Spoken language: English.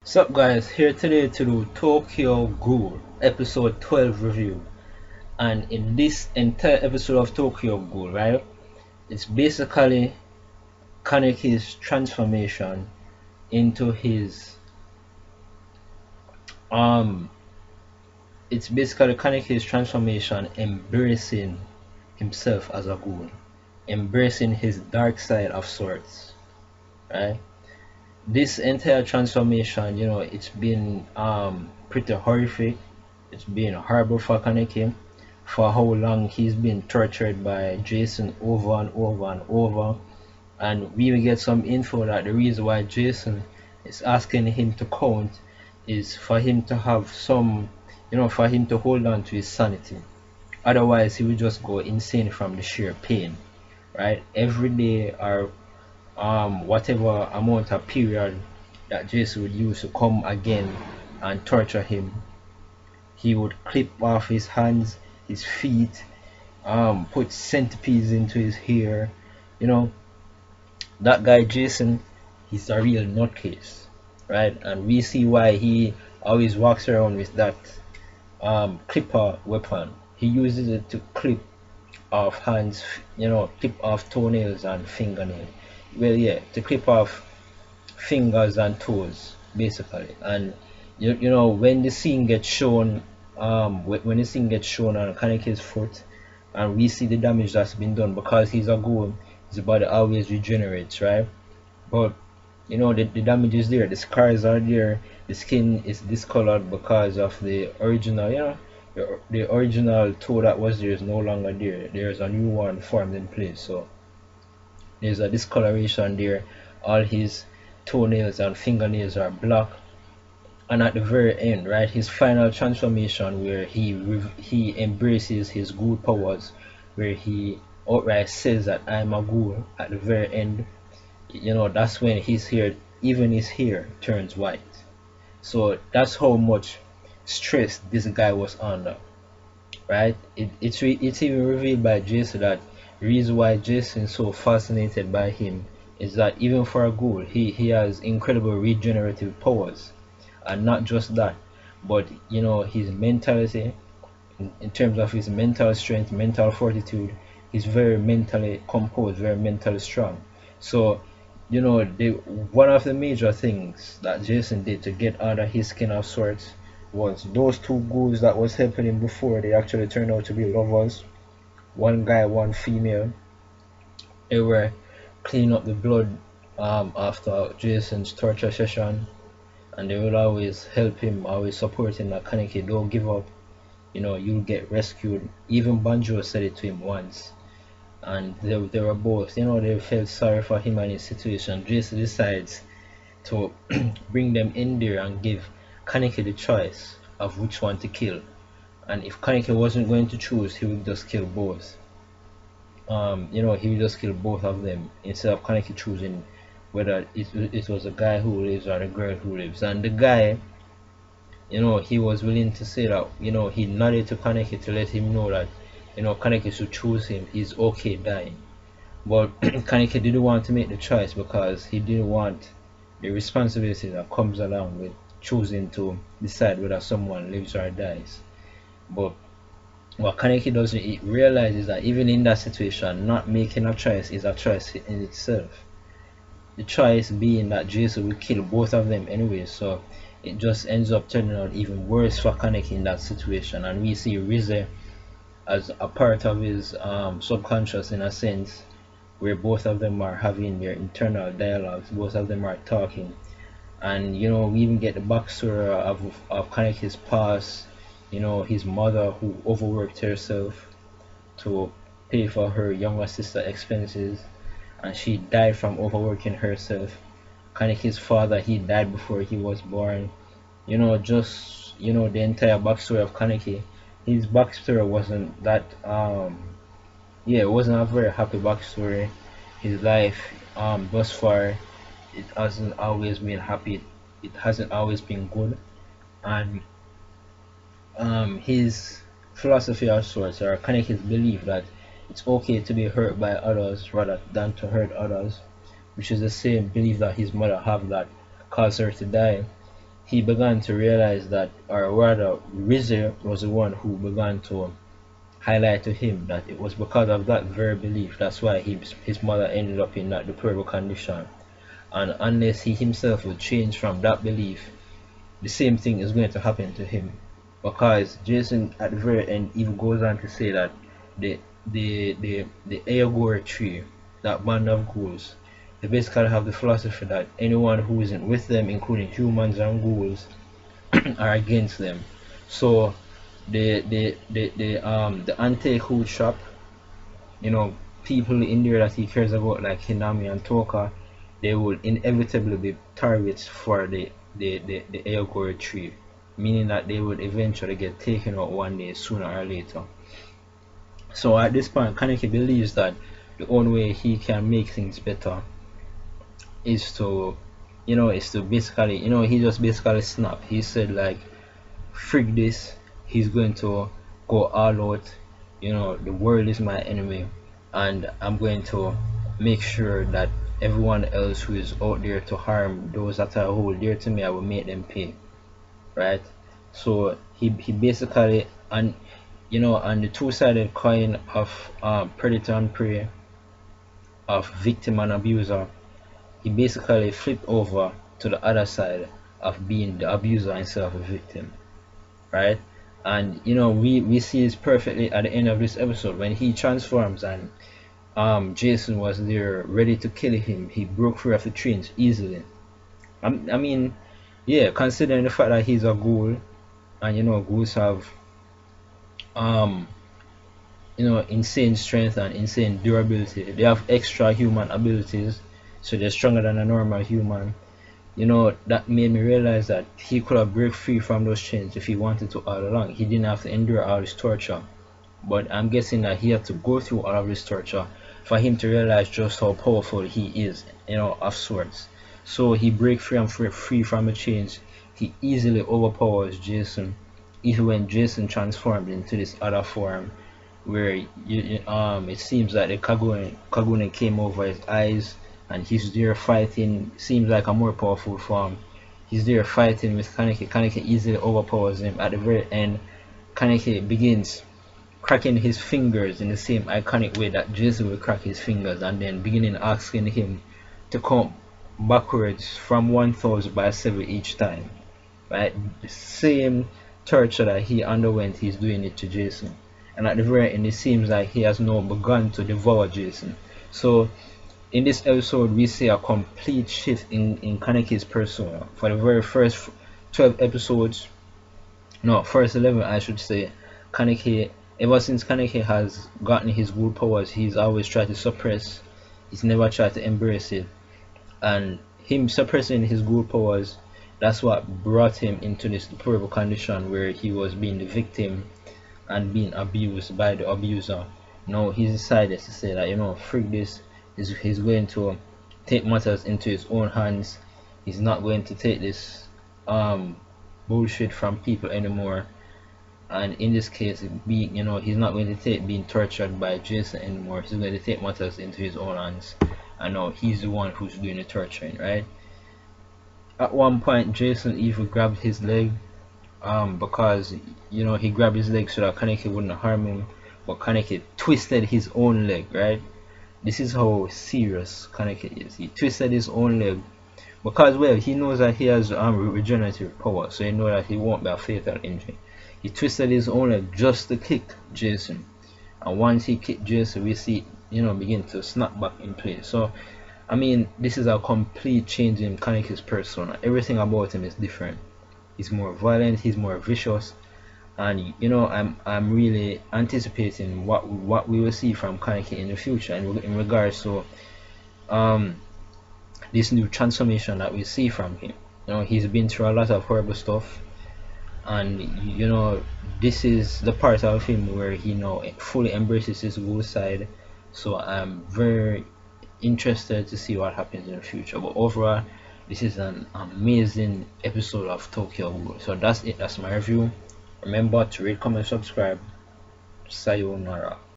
What's up guys, here today to do Tokyo Ghoul episode 12 review. And in this entire episode of Tokyo Ghoul, right, it's basically Kaneki's transformation into his um it's basically Kaneki's transformation embracing himself as a ghoul, embracing his dark side of sorts, right? This entire transformation, it's been pretty horrific. It's been horrible for Kaneki. For how long he's been tortured by Jason over and over and over. And we will get some info that the reason why Jason is asking him to count is for him to have some, for him to hold on to his sanity. Otherwise, he will just go insane from the sheer pain, right? Every day or whatever amount of period that Jason would use to come again and torture him, he would clip off his hands, his feet, put centipedes into his hair. You know, that guy Jason, he's a real nutcase, right? And we see why he always walks around with that clipper weapon. He uses it to clip off hands, clip off toenails and fingernails. Well, yeah, to clip off fingers and toes, basically. And when the scene gets shown, when the scene gets shown on Kaneki's foot, and we see the damage that's been done because he's a ghoul, his body always regenerates, right? But the damage is there, the scars are there, the skin is discolored because of the original, the original toe that was there is no longer there. There's a new one formed in place, so there's a discoloration there. All his toenails and fingernails are black. And at the very end, right, his final transformation where he embraces his ghoul powers, where he outright says that I'm a ghoul at the very end, that's when his hair, even his hair, turns white. So that's how much stress this guy was under, right? It's even revealed by Jason that the reason why Jason is so fascinated by him is that even for a ghoul, he has incredible regenerative powers, and not just that, but his mentality, in terms of his mental strength, mental fortitude, he's very mentally composed, very mentally strong. So the one of the major things that Jason did to get under his skin of sorts was those two ghouls that was helping him before they actually turned out to be lovers. One guy, one female. They were cleaning up the blood after Jason's torture session, and they would always help him, always support him. Like Kaneki, don't give up. You'll get rescued. Even Banjo said it to him once, and they were both, they felt sorry for him and his situation. Jason decides to bring them in there and give Kaneki the choice of which one to kill. And if Kaneki wasn't going to choose, he would just kill both. He would just kill both of them instead of Kaneki choosing whether it was a guy who lives or a girl who lives. And the guy, he was willing to say that, he nodded to Kaneki to let him know that, Kaneki should choose him. He's okay dying. But Kaneki didn't want to make the choice because he didn't want the responsibility that comes along with choosing to decide whether someone lives or dies. But what Kaneki doesn't realize is that even in that situation, not making a choice is a choice in itself. The choice being that Jason will kill both of them anyway, so it just ends up turning out even worse for Kaneki in that situation. And we see Rize as a part of his subconscious, in a sense, where both of them are having their internal dialogues, both of them are talking. And we even get the backstory of Kaneki's past, his mother who overworked herself to pay for her younger sister expenses, and she died from overworking herself. Kaneki's father, he died before he was born. Just the entire backstory of Kaneki. His backstory wasn't that yeah, it wasn't a very happy backstory. His life thus far, it hasn't always been happy. It hasn't always been good. And his philosophy of sorts, or Kaneki's belief that it's okay to be hurt by others rather than to hurt others, which is the same belief that his mother have that caused her to die. he began to realize that, or rather, Rizzer was the one who began to highlight to him that it was because of that very belief. That's why his mother ended up in that deplorable condition. And unless he himself will change from that belief, the same thing is going to happen to him. Because Jason at the very end even goes on to say that the Ayagora tree, that band of ghouls, they basically have the philosophy that anyone who isn't with them, including humans and ghouls, are against them. So the anti-ghoul shop, you know, people in there that he cares about, like Hinami and Toka, they will inevitably be targets for the Ayagora tree, meaning that they would eventually get taken out one day, sooner or later. So at this point, Kaneki believes that the only way he can make things better is to, is to basically, he just basically snap. He said like, frig this, he's going to go all out, the world is my enemy, and I'm going to make sure that everyone else who is out there to harm those that are hold dear to me, I will make them pay, right? So he basically, and on the two-sided coin of predator and prey, of victim and abuser, he basically flipped over to the other side of being the abuser instead of a victim, right? And we see this perfectly at the end of this episode when he transforms and Jason was there ready to kill him. He broke free of the chains easily. I mean, yeah, considering the fact that he's a ghoul, and ghouls have um insane strength and insane durability. They have extra human abilities, so they're stronger than a normal human. That made me realize that he could have break free from those chains if he wanted to all along. He didn't have to endure all this torture. But I'm guessing that he had to go through all of this torture for him to realize just how powerful he is, of sorts. So he breaks free and free from the chains. He easily overpowers Jason, even when Jason transformed into this other form, where it seems that the Kagune came over his eyes, and he's there fighting. Seems like a more powerful form. He's there fighting with Kaneki. Kaneki easily overpowers him. At the very end, Kaneki begins cracking his fingers in the same iconic way that Jason will crack his fingers, and then beginning asking him to count backwards from 1000 by 7 each time. Right? The same torture that he underwent, he's doing it to Jason. And at the very end, it seems like he has now begun to devour Jason. So in this episode, we see a complete shift in Kaneki's persona. For the very first 12 episodes, no, first 11 I should say, Kaneki, ever since Kaneki has gotten his ghoul powers, he's always tried to suppress. He's never tried to embrace it. And him suppressing his ghoul powers, that's what brought him into this deplorable condition where he was being the victim and being abused by the abuser. Now he decided to say that, frig this, he's going to take matters into his own hands. He's not going to take this bullshit from people anymore. And in this case, he's not going to take being tortured by Jason anymore. He's going to take matters into his own hands. And now he's the one who's doing the torturing, right? At one point, Jason even grabbed his leg, because he grabbed his leg so that Kaneki wouldn't harm him, but Kaneki twisted his own leg, right? This is how serious Kaneki is. He twisted his own leg because, well, he knows that he has regenerative power, so he knows that he won't be a fatal injury. He twisted his own leg just to kick Jason, and once he kicked Jason, we see begin to snap back in place. So I mean, this is a complete change in Kaneki's persona. Everything about him is different. He's more violent, he's more vicious, and I'm really anticipating what we will see from Kaneki in the future, and in regards to this new transformation that we see from him. He's been through a lot of horrible stuff, and this is the part of him where he now fully embraces his ghoul side. So I'm very interested to see what happens in the future. But overall, this is an amazing episode of Tokyo Ghoul. So that's it. That's my review. Remember to rate, comment, subscribe. Sayonara.